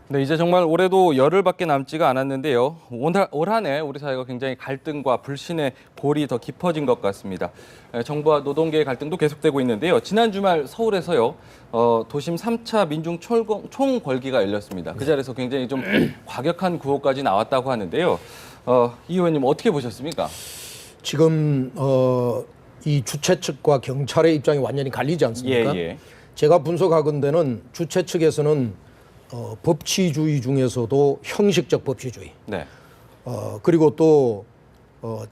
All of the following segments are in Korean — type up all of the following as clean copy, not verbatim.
네, 이제 정말 올해도 열흘밖에 남지가 않았는데요. 올 한 해 우리 사회가 굉장히 갈등과 불신의 골이 더 깊어진 것 같습니다. 정부와 노동계의 갈등도 계속되고 있는데요. 지난 주말 서울에서요, 도심 3차 민중 총궐기가 열렸습니다. 그 자리에서 굉장히 좀 과격한 구호까지 나왔다고 하는데요. 이 의원님 어떻게 보셨습니까? 지금 이 주최 측과 경찰의 입장이 완전히 갈리지 않습니까? 예. 제가 분석하건대는 주최 측에서는 법치주의 중에서도 형식적 법치주의, 네. 그리고 또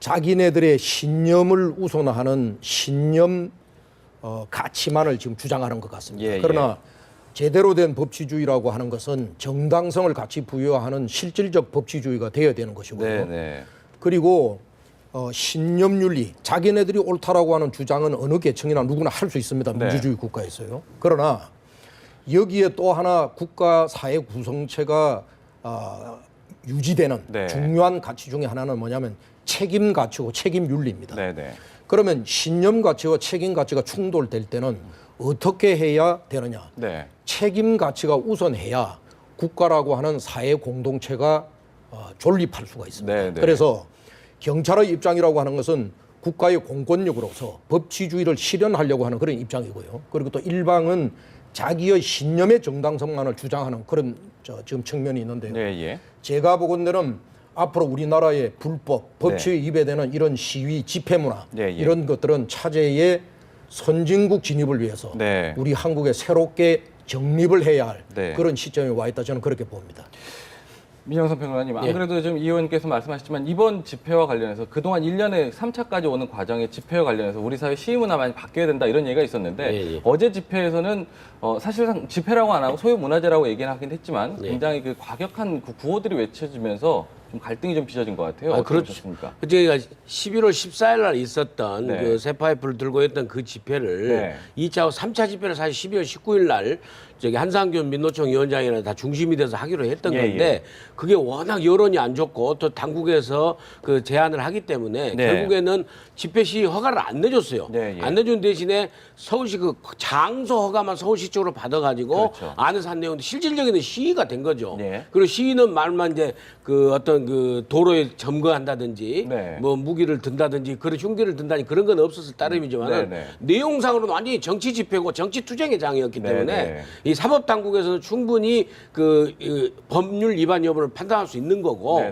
자기네들의 신념을 우선화하는 신념 가치만을 지금 주장하는 것 같습니다. 예. 그러나 제대로 된 법치주의라고 하는 것은 정당성을 같이 부여하는 실질적 법치주의가 되어야 되는 것이고요. 네. 그리고 신념윤리, 자기네들이 옳다라고 하는 주장은 어느 계층이나 누구나 할 수 있습니다. 민주주의 국가에서요. 그러나 여기에 또 하나 국가 사회 구성체가 유지되는 중요한 가치 중에 하나는 뭐냐면 책임 가치고 책임 윤리입니다. 네. 그러면 신념 가치와 책임 가치가 충돌될 때는 어떻게 해야 되느냐? 네. 책임 가치가 우선해야 국가라고 하는 사회 공동체가 존립할 수가 있습니다. 네. 그래서 경찰의 입장이라고 하는 것은 국가의 공권력으로서 법치주의를 실현하려고 하는 그런 입장이고요. 그리고 또 일방은 자기의 신념의 정당성만을 주장하는 그런 지금 측면이 있는데요. 예. 제가 보건대는 앞으로 우리나라의 불법, 법치에 위배되는 이런 시위, 집회 문화 이런 것들은 차제의 선진국 진입을 위해서 우리 한국에 새롭게 정립을 해야 할 그런 시점에 와 있다 저는 그렇게 봅니다. 민영선 평론가님, 안 그래도 지금 이 의원께서 말씀하셨지만 이번 집회와 관련해서 그동안 1년에 3차까지 오는 과정의 집회와 관련해서 우리 사회 시위 문화 많이 바뀌어야 된다 이런 얘기가 있었는데 어제 집회에서는 사실상 집회라고 안 하고 소유 문화제라고 얘기는 하긴 했지만 굉장히 그 과격한 구호들이 외쳐지면서 좀 갈등이 좀 빚어진 것 같아요. 어떻게 보셨습니까? 저희가 11월 14일 날 있었던 그 새파이프를 들고 했던 그 집회를 2차하고 3차 집회를 사실 12월 19일 날 저기 한상균 민노총 위원장이나 다 중심이 돼서 하기로 했던 건데 그게 워낙 여론이 안 좋고 또 당국에서 그 제안을 하기 때문에 결국에는 집회 시위 허가를 안 내줬어요. 안 내준 대신에 서울시 그 장소 허가만 서울시 쪽으로 받아가지고 안에서 한 내용도 실질적인 시위가 된 거죠. 그리고 시위는 말만 이제 그 어떤 그 도로에 점거한다든지 뭐 무기를 든다든지 그런 흉기를 든다든지 그런 건 없었을 따름이지만은 내용상으로는 완전히 정치 집회고 정치 투쟁의 장이었기 때문에 이 사법당국에서는 충분히 그 법률 위반 여부를 판단할 수 있는 거고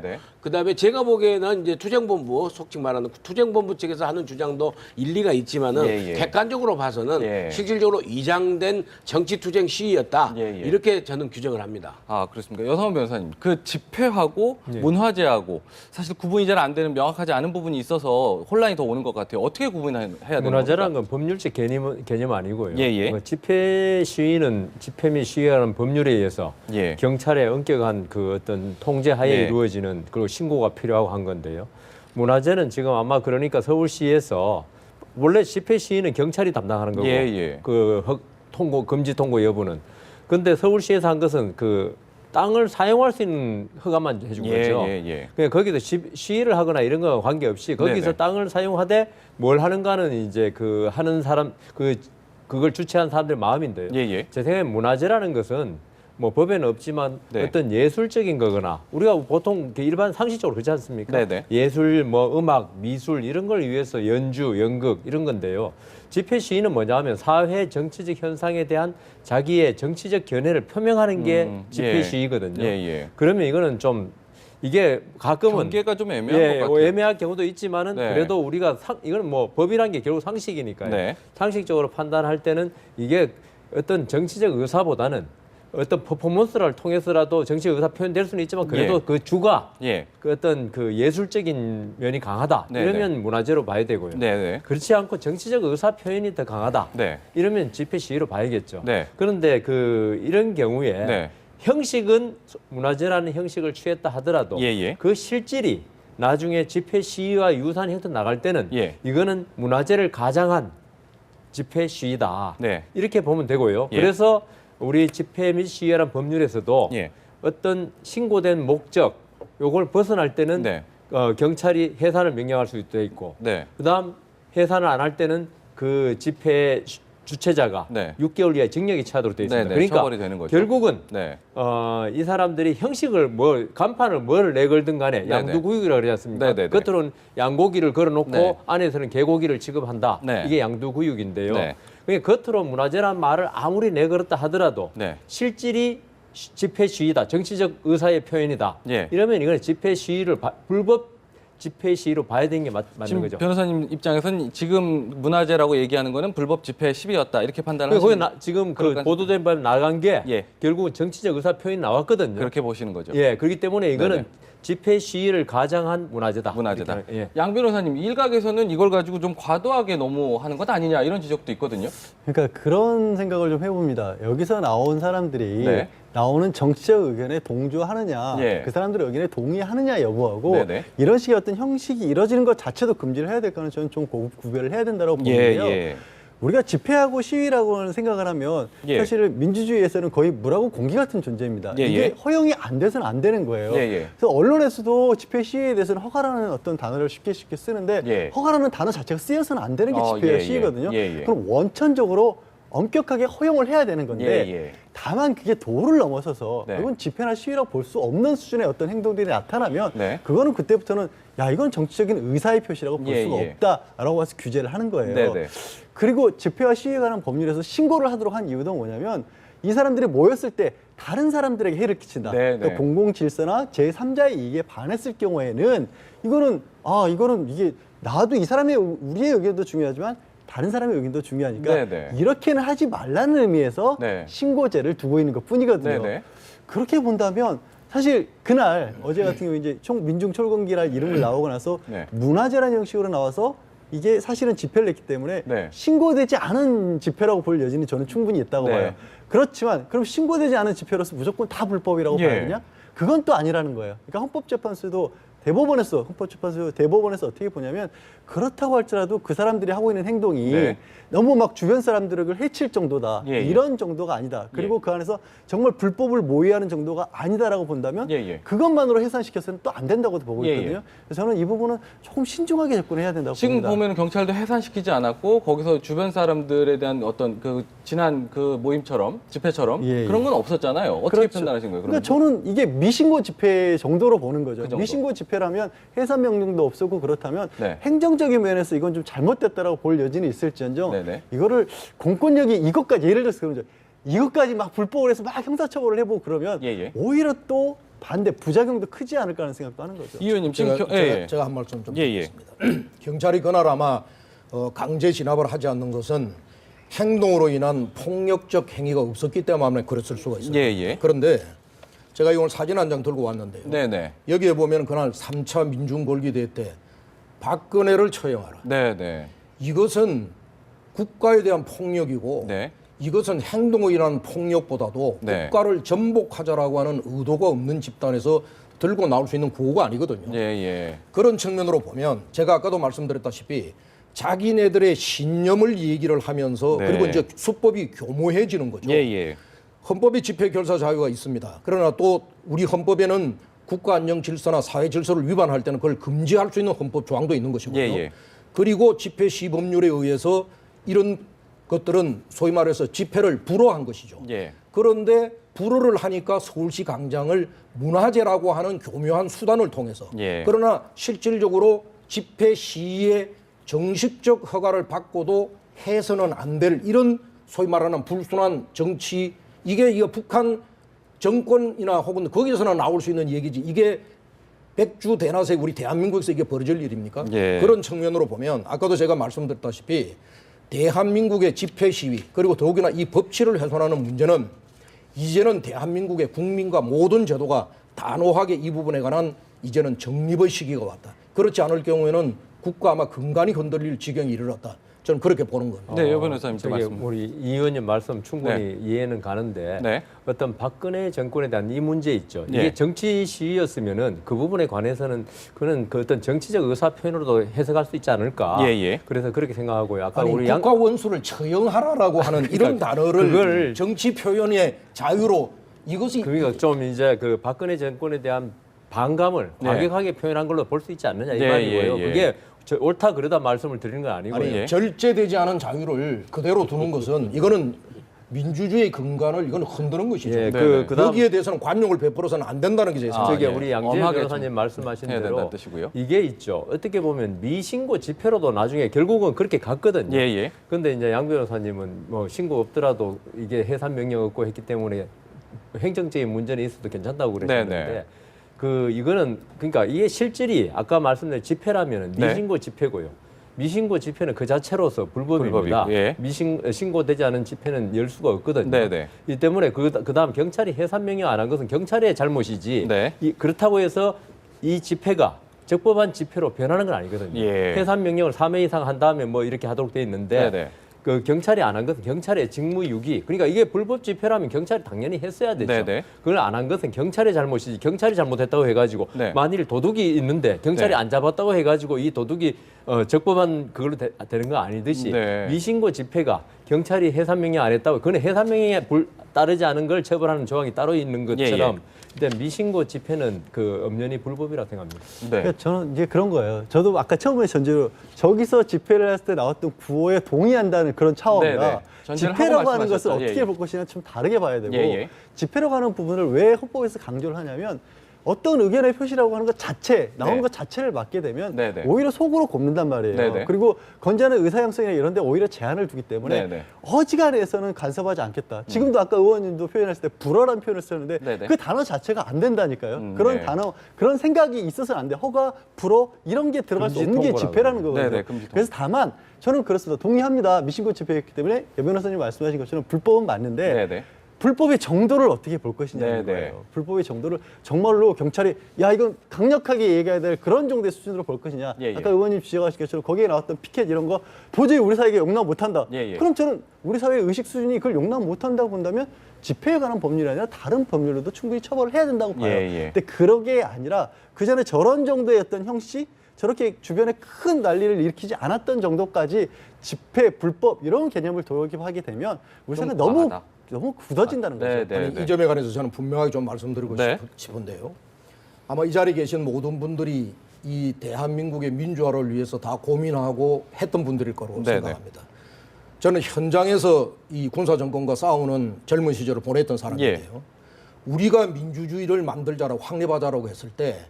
그다음에 제가 보기에는 이제 투쟁본부 속칭 말하는 투쟁본부 측에서 하는 주장도 일리가 있지만은 객관적으로 봐서는 실질적으로 위장된 정치 투쟁 시위였다 이렇게 저는 규정을 합니다. 아 그렇습니까? 여성훈 변호사님, 그 집회하고 문화제하고 사실 구분이 잘 안 되는 명확하지 않은 부분이 있어서 혼란이 더 오는 것 같아요. 어떻게 구분해야 되는 겁니까? 문화제라는 건 법률적 개념 아니고요. 집회 시위는 집회 및 시위라는 법률에 의해서 경찰의 엄격한 그 어떤 통제하에 이루어지는 그리고 신고가 필요하고 한 건데요. 문화제는 지금 아마 그러니까 서울시에서 원래 집회 시위는 경찰이 담당하는 거고 그 통고 금지 통고 여부는 근데 서울시에서 한 것은 그 땅을 사용할 수 있는 허가만 해준 거죠. 그냥 거기서 시위를 하거나 이런 거 관계없이 거기서 땅을 사용하되 뭘 하는가는 이제 그 하는 사람 그걸 주최한 사람들 마음인데요. 제 생각에 문화제라는 것은 뭐 법에는 없지만 어떤 예술적인 거거나 우리가 보통 일반 상식적으로 그렇지 않습니까? 예술, 뭐 음악, 미술 이런 걸 위해서 연주, 연극 이런 건데요. 집회 시위는 뭐냐 하면 사회 정치적 현상에 대한 자기의 정치적 견해를 표명하는 게 집회 시위거든요. 그러면 이거는 좀 이게 가끔은 경계가 좀 애매한 것 같아요. 애매할 경우도 있지만은 그래도 우리가 이거는 뭐 법이란 게 결국 상식이니까요. 상식적으로 판단할 때는 이게 어떤 정치적 의사보다는 어떤 퍼포먼스를 통해서라도 정치적 의사 표현될 수는 있지만 그래도 그 주가 그 어떤 그 예술적인 면이 강하다 이러면 문화제로 봐야 되고요. 그렇지 않고 정치적 의사 표현이 더 강하다 이러면 집회 시위로 봐야겠죠. 그런데 그 이런 경우에 형식은 문화제라는 형식을 취했다 하더라도 그 실질이 나중에 집회 시위와 유사한 형태 나갈 때는 이거는 문화제를 가장한 집회 시위다 이렇게 보면 되고요. 그래서 우리 집회 및 시위라는 법률에서도 어떤 신고된 목적 요걸 벗어날 때는 경찰이 해산을 명령할 수 있고 그다음 해산을 안 할 때는 그 집회 주최자가 네. 6개월 이하의 징역이 처하도록 되어 있습니다. 네, 네. 그러니까 처벌이 되는 거죠. 결국은 네. 이 사람들이 형식을 간판을 뭘 내걸든 간에 네, 양두구육이라고 그러지 않습니까? 네, 네, 네. 겉으로는 양고기를 걸어놓고 네. 안에서는 개고기를 취급한다. 네. 이게 양두구육인데요. 네. 그러니까 겉으로 문화재란 말을 아무리 내걸었다 하더라도 네. 실질이 집회 시위다, 정치적 의사의 표현이다. 예. 이러면 이건 집회 시위를 불법 집회 시위로 봐야 되는 게 맞는 지금 거죠. 변호사님 입장에서는 지금 문화재라고 얘기하는 거는 불법 집회 시위였다 이렇게 판단을 거기 하시는 지금 그 그러니까- 보도된 바에 나간 게 예. 결국은 정치적 의사 표현이 나왔거든요. 그렇게 보시는 거죠. 예, 그렇기 때문에 이거는 네네. 집회 시위를 가장한 문화재다. 문화재다. 이렇게, 예. 양 변호사님 일각에서는 이걸 가지고 좀 과도하게 너무 하는 것 아니냐 이런 지적도 있거든요. 그러니까 그런 생각을 좀 해봅니다. 여기서 나온 사람들이 네. 나오는 정치적 의견에 동조하느냐, 예. 그 사람들의 의견에 동의하느냐 여부하고 네네. 이런 식의 어떤 형식이 이뤄지는 것 자체도 금지를 해야 될 거는 저는 좀 구별을 해야 된다고 예, 보는데요. 예. 우리가 집회하고 시위라고 생각을 하면 예. 사실 민주주의에서는 거의 물하고 공기 같은 존재입니다. 예, 이게 예. 허용이 안 돼서는 안 되는 거예요. 예, 예. 그래서 언론에서도 집회 시위에 대해서는 허가라는 어떤 단어를 쉽게 쓰는데 예. 허가라는 단어 자체가 쓰여서는 안 되는 게 어, 집회와 예, 예. 시위거든요. 예, 예. 그럼 원천적으로 엄격하게 허용을 해야 되는 건데 예, 예. 다만 그게 도를 넘어서서 네. 이건 집회나 시위라고 볼 수 없는 수준의 어떤 행동들이 나타나면 네. 그거는 그때부터는 야 이건 정치적인 의사의 표시라고 볼 예, 수가 예. 없다라고 해서 규제를 하는 거예요. 네, 네. 그리고 집회와 시위에 관한 법률에서 신고를 하도록 한 이유도 뭐냐면 이 사람들이 모였을 때 다른 사람들에게 해를 끼친다. 네, 그러니까 네. 공공 질서나 제3자의 이익에 반했을 경우에는 이거는 이게 나도 이 사람의 우리의 의견도 중요하지만 다른 사람의 의견도 중요하니까 네, 네. 이렇게는 하지 말라는 의미에서 네. 신고제를 두고 있는 것뿐이거든요. 네, 네. 그렇게 본다면 사실 그날 어제 같은 경우 이제 민중철공기라 이름을 나오고 나서 네. 문화재라는 형식으로 나와서 이게 사실은 집회를 냈기 때문에 네. 신고되지 않은 집회라고 볼 여지는 저는 충분히 있다고 네. 봐요. 그렇지만 그럼 신고되지 않은 집회로서 무조건 다 불법이라고 예. 봐야 되냐? 그건 또 아니라는 거예요. 그러니까 헌법재판소도 대법원에서 어떻게 보냐면 그렇다고 할지라도 그 사람들이 하고 있는 행동이 네. 너무 막 주변 사람들을 해칠 정도다. 예, 예. 이런 정도가 아니다. 그리고 예. 그 안에서 정말 불법을 모의하는 정도가 아니다라고 본다면 예, 예. 그것만으로 해산시켜서는 또 안 된다고 보고 예, 있거든요. 예. 그래서 저는 이 부분은 조금 신중하게 접근해야 된다고 지금 봅니다. 보면 경찰도 해산시키지 않았고 거기서 주변 사람들에 대한 어떤 그 지난 그 모임처럼 집회처럼 예, 예. 그런 건 없었잖아요. 어떻게 그렇죠. 판단하신 거예요? 그러니까 저는 이게 미신고 집회 정도로 보는 거죠. 그 정도. 미신고 집회라면 해산 명령도 없었고 그렇다면 네. 행정적인 면에서 이건 좀 잘못됐다라고 볼 여지는 있을지언정 네네. 이거를 공권력이 이것까지 예를 들어서 그런 거죠. 이것까지 막 불법을 해서 막 형사처벌을 해보고 그러면 예, 예. 오히려 또 반대 부작용도 크지 않을까 하는 생각도 하는 거죠. 이 의원님 지금 제가 한 말씀 좀 예, 예. 드리겠습니다. 경찰이 그날 아마 강제 진압을 하지 않는 것은 행동으로 인한 폭력적 행위가 없었기 때문에 그랬을 수가 있어요. 예, 예. 그런데 제가 오늘 사진 한 장 들고 왔는데요. 네네. 여기에 보면 그날 3차 민중궐기대회 때 박근혜를 처형하라. 네네. 이것은 국가에 대한 폭력이고 네. 이것은 행동으로 인한 폭력보다도 네. 국가를 전복하자라고 하는 의도가 없는 집단에서 들고 나올 수 있는 구호가 아니거든요. 예, 예. 그런 측면으로 보면 제가 아까도 말씀드렸다시피 자기네들의 신념을 얘기를 하면서 네. 그리고 이제 수법이 교모해지는 거죠. 예, 예. 헌법에 집회 결사 자유가 있습니다. 그러나 또 우리 헌법에는 국가 안녕 질서나 사회 질서를 위반할 때는 그걸 금지할 수 있는 헌법 조항도 있는 것이고요. 예, 예. 그리고 집회 시법률에 의해서 이런 것들은 소위 말해서 집회를 불허한 것이죠. 예. 그런데 불허를 하니까 서울시 광장을 문화재라고 하는 교묘한 수단을 통해서 예. 그러나 실질적으로 집회 시위의 정식적 허가를 받고도 해서는 안 될 이런 소위 말하는 불순한 정치 이게 북한 정권이나 혹은 거기서나 나올 수 있는 얘기지 이게 백주 대낮에 우리 대한민국에서 이게 벌어질 일입니까? 예. 그런 측면으로 보면 아까도 제가 말씀드렸다시피 대한민국의 집회 시위 그리고 더욱이나 이 법치를 훼손하는 문제는 이제는 대한민국의 국민과 모든 제도가 단호하게 이 부분에 관한 이제는 정립의 시기가 왔다. 그렇지 않을 경우에는 국가 아마 근간이 흔들릴 지경에 이르렀다. 저는 그렇게 보는 겁니다. 네, 여 변호사님 좀 저기 말씀. 우리 이 의원님 말씀 충분히 이해는 가는데 네. 어떤 박근혜 정권에 대한 이 문제 있죠. 예. 이게 정치 시위였으면은 그 부분에 관해서는 그는 그 어떤 정치적 의사 표현으로도 해석할 수 있지 않을까. 예, 예. 그래서 그렇게 생각하고요. 아까 아니, 우리 국가 원수를 처형하라라고 하는 이런 단어를 그걸- 정치 표현의 자유로 이것이 그러니까 좀 이제 그 박근혜 정권에 대한 반감을 네. 과격하게 표현한 걸로 볼 수 있지 않느냐 이 예, 말이고요. 예, 예. 그게 옳다 그러다 말씀을 드리는 건 아니고요. 아니 절제되지 않은 자유를 그대로 두는 것은 이거는 민주주의의 근간을 이거는 흔드는 것이죠. 예, 그다음 여기에 대해서는 관용을 베풀어서는 안 된다는 게 제 생각이에요. 저기 우리 양재 변호사님 말씀하신 대로 이게 있죠. 어떻게 보면 미신고 집회로도 나중에 결국은 그렇게 갔거든요. 그런데 이제 양 변호사님은 뭐 신고 없더라도 이게 해산 명령 없고 했기 때문에 행정적인 문제는 있어도 괜찮다고 그러셨는데 이거는 그러니까 이게 실질이 아까 말씀드린 집회라면은 미신고 집회고요. 미신고 집회는 그 자체로서 불법입니다. 신고되지 않은 집회는 열 수가 없거든요. 이 때문에 그다음 경찰이 해산 명령 안 한 것은 경찰의 잘못이지. 그렇다고 해서 이 집회가 적법한 집회로 변하는 건 아니거든요. 해산 명령을 3회 이상 한 다음에 뭐 이렇게 하도록 돼 있는데 그 경찰이 안 한 것은 경찰의 직무유기. 그러니까 이게 불법 집회라면 경찰이 당연히 했어야 되죠. 그걸 안 한 것은 경찰의 잘못이지. 경찰이 잘못했다고 해가지고 만일 도둑이 있는데 경찰이 안 잡았다고 해가지고 이 도둑이 적법한 그걸로 되는 거 아니듯이 미신고 집회가 경찰이 해산 명령 안 했다고 그건 해산 명령에 따르지 않은 걸 처벌하는 조항이 따로 있는 것처럼 일단 미신고 집회는 엄연히 불법이라고 생각합니다. 그러니까 저는 이제 그런 거예요. 저도 아까 처음에 전제로 저기서 집회를 했을 때 나왔던 구호에 동의한다는 그런 차원과 집회라고 하는 것을 어떻게 볼 것이냐 좀 다르게 봐야 되고 집회라고 하는 부분을 왜 헌법에서 강조를 하냐면 어떤 의견의 표시라고 하는 것 자체, 나오는 것 자체를 맡게 되면 오히려 속으로 곱는단 말이에요. 그리고 건재하는 의사양성이나 이런 데 오히려 제한을 두기 때문에 어지간해서는 간섭하지 않겠다. 지금도 아까 의원님도 표현했을 때 불어란 표현을 썼는데 그 단어 자체가 안 된다니까요. 그런 단어, 그런 생각이 있어서는 안 돼. 허가, 불어 이런 게 들어갈 수 없는 게 집회라는 거거든요. 그래서 다만 저는 그렇습니다. 동의합니다. 미신고 집회였기 때문에 여 변호사님 말씀하신 것처럼 불법은 맞는데 불법의 정도를 어떻게 볼 것이냐는 거예요. 불법의 정도를 정말로 경찰이 야 이건 강력하게 얘기해야 될 그런 정도의 수준으로 볼 것이냐. 아까 의원님 지적하신 것처럼 거기에 나왔던 피켓 이런 거 도저히 우리 사회에 용납 못한다. 그럼 저는 우리 사회의 의식 수준이 그걸 용납 못한다고 본다면 집회에 관한 법률이 아니라 다른 법률로도 충분히 처벌을 해야 된다고 봐요. 근데 그런 게 아니라 그 전에 저런 정도의 어떤 형식 저렇게 주변에 큰 난리를 일으키지 않았던 정도까지 집회, 불법 이런 개념을 도입하게 되면 우리 사회가 너무 굳어진다는 거죠. 아니, 이 점에 관해서 저는 분명하게 좀 말씀드리고 싶은데요. 아마 이 자리에 계신 모든 분들이 이 대한민국의 민주화를 위해서 다 고민하고 했던 분들일 거라고 생각합니다. 저는 현장에서 이 군사정권과 싸우는 젊은 시절을 보냈던 사람인데요. 우리가 민주주의를 만들자라고 확립하자라고 했을 때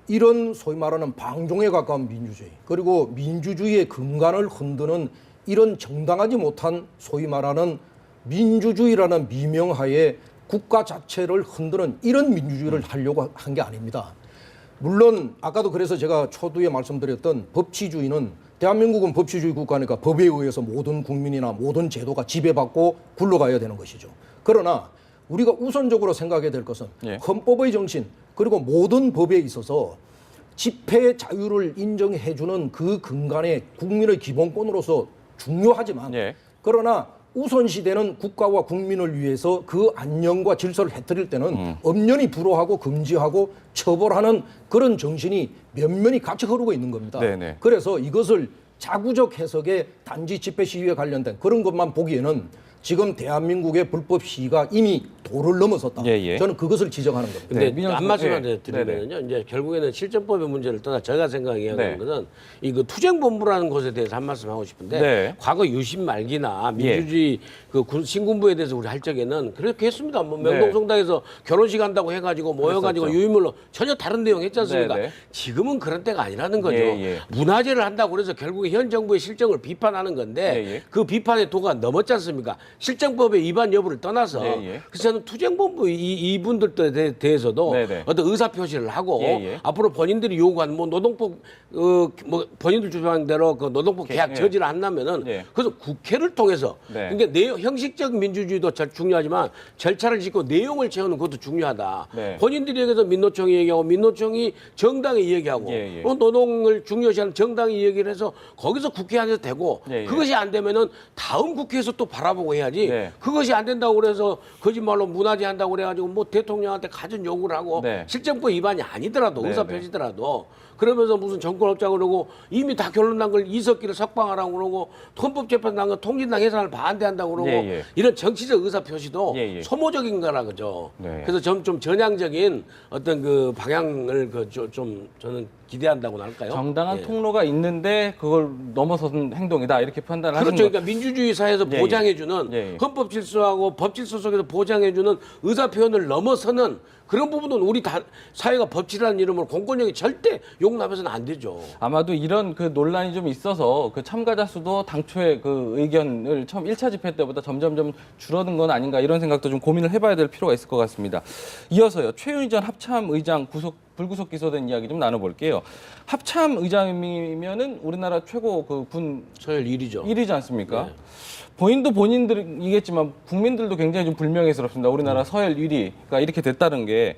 이런 소위 말하는 방종에 가까운 민주주의 그리고 민주주의의 근간을 흔드는 이런 정당하지 못한 소위 말하는 민주주의라는 미명하에 국가 자체를 흔드는 이런 민주주의를 하려고 한 게 아닙니다. 물론 아까도 그래서 제가 초두에 말씀드렸던 법치주의는 대한민국은 법치주의 국가니까 법에 의해서 모든 국민이나 모든 제도가 지배받고 굴러가야 되는 것이죠. 그러나 우리가 우선적으로 생각해야 될 것은 헌법의 정신 그리고 모든 법에 있어서 집회 자유를 인정해주는 그 근간의 국민의 기본권으로서 중요하지만 그러나 우선시되는 국가와 국민을 위해서 그 안녕과 질서를 해뜨릴 때는 엄연히 불허하고 금지하고 처벌하는 그런 정신이 면면히 같이 흐르고 있는 겁니다. 그래서 이것을 자구적 해석의 단지 집회 시위에 관련된 그런 것만 보기에는 지금 대한민국의 불법 시위가 이미 도를 넘어섰다. 저는 그것을 지적하는 겁니다. 근데 한 말씀만 드리면요. 이제 결국에는 실정법의 문제를 떠나 제가 생각하는 것은 이 그 투쟁본부라는 것에 대해서 한 말씀 하고 싶은데 과거 유신 말기나 민주주의 그 신군부에 대해서 우리 할 적에는 그렇게 했습니다. 뭐 명동성당에서 결혼식 한다고 해가지고 모여가지고 유인물로 전혀 다른 내용 했지 않습니까? 지금은 그런 때가 아니라는 거죠. 문화재를 한다고 그래서 결국에 현 정부의 실정을 비판하는 건데 그 비판의 도가 넘었지 않습니까? 실정법의 위반 여부를 떠나서 그래서 저는 투쟁본부 이분들에 대해서도 어떤 의사표시를 하고 앞으로 본인들이 요구한 뭐 노동법 뭐 본인들 주장한 대로 그 노동법 계약 저지를 한다면은 그래서 국회를 통해서 그러니까 형식적 민주주의도 중요하지만 절차를 짓고 내용을 채우는 것도 중요하다. 본인들이 여기서 민노총이 얘기하고 민노총이 정당이 얘기하고 노동을 중요시하는 정당이 얘기를 해서 거기서 국회 안에서 되고 그것이 안 되면은 다음 국회에서 또 바라보고 해야 해야지. 네. 그것이 안 된다고 그래서 거짓말로 문화재한다고 그래가지고 뭐 대통령한테 가진 요구를 하고 네. 실정법 위반이 아니더라도 네, 의사 표시더라도 그러면서 무슨 정권 없자고 그러고 이미 다 결론 난 걸 이석기를 석방하라고 그러고 헌법재판소 난 거 통진당 해산을 반대한다고 그러고 예, 예. 이런 정치적 의사 표시도 예, 예. 소모적인 거라 그죠. 네. 그래서 좀 전향적인 어떤 그 방향을 좀 저는 기대한다고 할까요? 정당한 예. 통로가 있는데 그걸 넘어선 행동이다 이렇게 판단을 하신 그렇죠. 거. 그러니까 민주주의 사회에서 예, 예. 보장해주는 예, 예. 헌법 질서하고 법 질서 속에서 보장해주는 의사 표현을 넘어서는 그런 부분은 우리 사회가 법치라는 이름으로 공권력이 절대 용납해서는 안 되죠. 아마도 이런 그 논란이 좀 있어서 그 참가자 수도 당초에 그 의견을 처음 1차 집회 때보다 점점 줄어든 건 아닌가 이런 생각도 좀 고민을 해봐야 될 필요가 있을 것 같습니다. 이어서요. 최윤희 전 합참 의장 불구속 기소된 이야기 좀 나눠볼게요. 합참 의장이면은 우리나라 최고 그 군 서열 1위죠. 1위지 않습니까? 네. 본인도 본인들이겠지만 국민들도 굉장히 좀 불명예스럽습니다. 우리나라 서열 1위가 이렇게 됐다는 게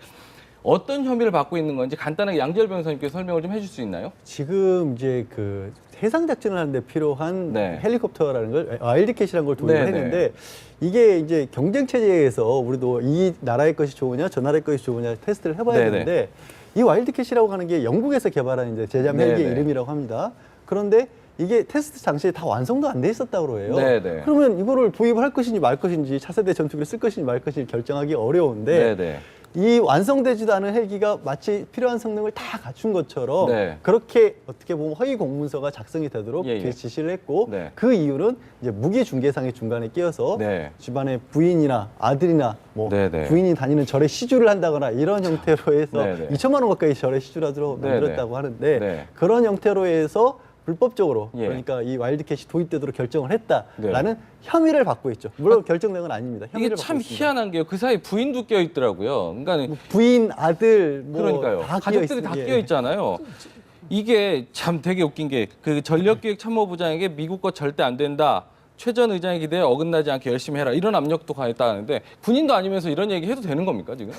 어떤 혐의를 받고 있는 건지 간단하게 양지열 변호사님께서 설명을 좀 해줄 수 있나요? 지금 이제 그 해상 작전을 하는데 필요한 네. 헬리콥터라는 걸 와일드캣이라는 걸 도입을 네, 했는데 이게 이제 경쟁 체제에서 우리도 이 나라의 것이 좋으냐 저 나라의 것이 좋으냐 테스트를 해봐야 네, 되는데 이 와일드캣이라고 하는 게 영국에서 개발한 이제 제잠 헬기의 네, 네. 이름이라고 합니다. 그런데 이게 테스트 당시에 다 완성도 안 돼 있었다고 그래요. 네, 네. 그러면 이거를 도입을 할 것인지 말 것인지 차세대 전투기를 쓸 것인지 말 것인지 결정하기 어려운데 네, 네. 이 완성되지도 않은 헬기가 마치 필요한 성능을 다 갖춘 것처럼 네. 그렇게 어떻게 보면 허위 공문서가 작성이 되도록 예, 예. 지시를 했고 네. 그 이유는 이제 무기 중개상이 중간에 끼어서 네. 집안에 부인이나 아들이나 뭐 네, 네. 부인이 다니는 절에 시주를 한다거나 이런 형태로 해서 네, 네. 2천만 원 가까이 절에 시주를 하도록 네, 만들었다고 하는데 네. 그런 형태로 해서 불법적으로 예. 그러니까 이 와일드캣이 도입되도록 결정을 했다라는 네. 혐의를 받고 있죠. 물론 결정된 건 아닙니다. 이게 혐의를 참 받고 있습니다. 희한한 게요. 그 사이 부인도 껴 있더라고요. 그러니까 뭐 부인, 아들, 뭐 그러니까요. 다 가족들이 다 끼어 있잖아요. 이게 참 되게 웃긴 게 그 전력기획참모부장에게 미국 거 절대 안 된다. 최 전 의장의 기대에 어긋나지 않게 열심히 해라. 이런 압력도 가했다는데 군인도 아니면서 이런 얘기 해도 되는 겁니까 지금?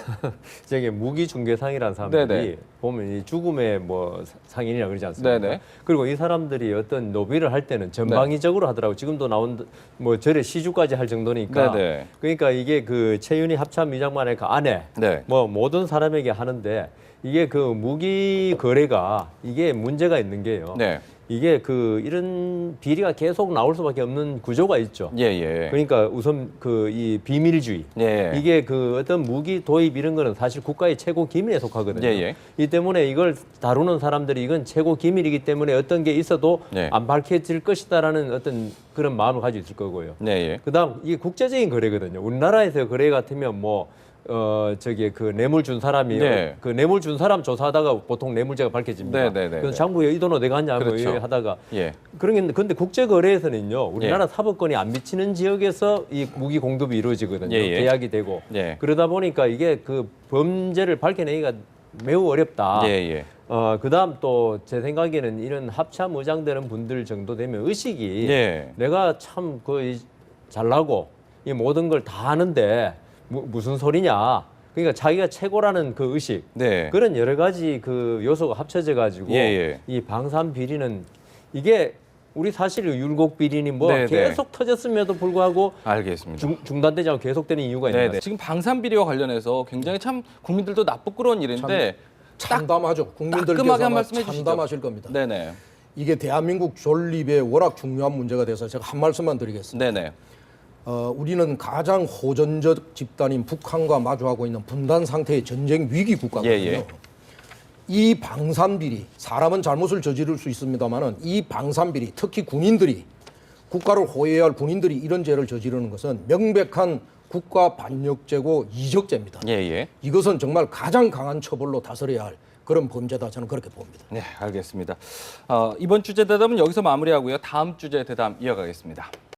저게 무기 중개상이라는 사람들이 네네. 보면 이 죽음의 뭐 상인이라 그러지 않습니까? 네네. 그리고 이 사람들이 어떤 노비를 할 때는 전방위적으로 하더라고. 지금도 나온 뭐 절에 시주까지 할 정도니까. 네네. 그러니까 이게 그 최윤희 합참 위장만의 그 아내, 네. 뭐 모든 사람에게 하는데 이게 그 무기 거래가 이게 문제가 있는 게요. 네. 이게 그 이런 비리가 계속 나올 수밖에 없는 구조가 있죠. 예, 예. 그러니까 우선 그 이 비밀주의 예. 이게 그 어떤 무기 도입 이런 거는 사실 국가의 최고 기밀에 속하거든요. 예, 예. 이 때문에 이걸 다루는 사람들이 이건 최고 기밀이기 때문에 어떤 게 있어도 예. 안 밝혀질 것이다라는 어떤 그런 마음을 가지고 있을 거고요. 네, 예. 그다음 이게 국제적인 거래거든요. 우리나라에서 거래 같으면 뭐 저기 그 뇌물 준 사람이 네. 그 뇌물 준 사람 조사하다가 보통 뇌물죄가 밝혀집니다. 네, 네, 네, 그래서 네. 장부에 이 돈 어디 갔냐 뭐 그렇죠. 하다가 예. 그런 게 근데 국제 거래에서는요. 우리나라 예. 사법권이 안 미치는 지역에서 이 무기 공급이 이루어지거든요. 예, 예. 계약이 되고. 예. 그러다 보니까 이게 그 범죄를 밝혀내기가 매우 어렵다. 예, 예. 그다음 또 제 생각에는 이런 합참 의장되는 분들 정도 되면 의식이 예. 내가 참 그 잘나고 이 모든 걸 다 아는데 무슨 소리냐. 그러니까 자기가 최고라는 그 의식, 네. 그런 여러 가지 그 요소가 합쳐져 가지고 예, 예. 이 방산 비리는 이게 우리 사실 율곡 비리니 뭐 네, 네. 계속 터졌음에도 불구하고 알겠습니다. 중단되지 않고 계속되는 이유가 있는 네, 거죠. 네. 지금 방산 비리와 관련해서 굉장히 참 국민들도 나쁘끄러운 일인데 참담하죠. 국민들께서 따끔하게 한 아마 말씀 해주시죠. 참담하실 겁니다. 네네. 이게 대한민국 존립에 워낙 중요한 문제가 돼서 제가 한 말씀만 드리겠습니다. 네네. 우리는 가장 호전적 집단인 북한과 마주하고 있는 분단 상태의 전쟁 위기 국가거든요. 예, 예. 이 방산비리, 사람은 잘못을 저지를 수 있습니다만은 이 방산비리, 특히 군인들이 국가를 호위해야 할 군인들이 이런 죄를 저지르는 것은 명백한 국가 반역죄고 이적죄입니다. 예, 예. 이것은 정말 가장 강한 처벌로 다스려야 할 그런 범죄다 저는 그렇게 봅니다. 네, 알겠습니다. 이번 주제 대담은 여기서 마무리하고요. 다음 주제 대담 이어가겠습니다.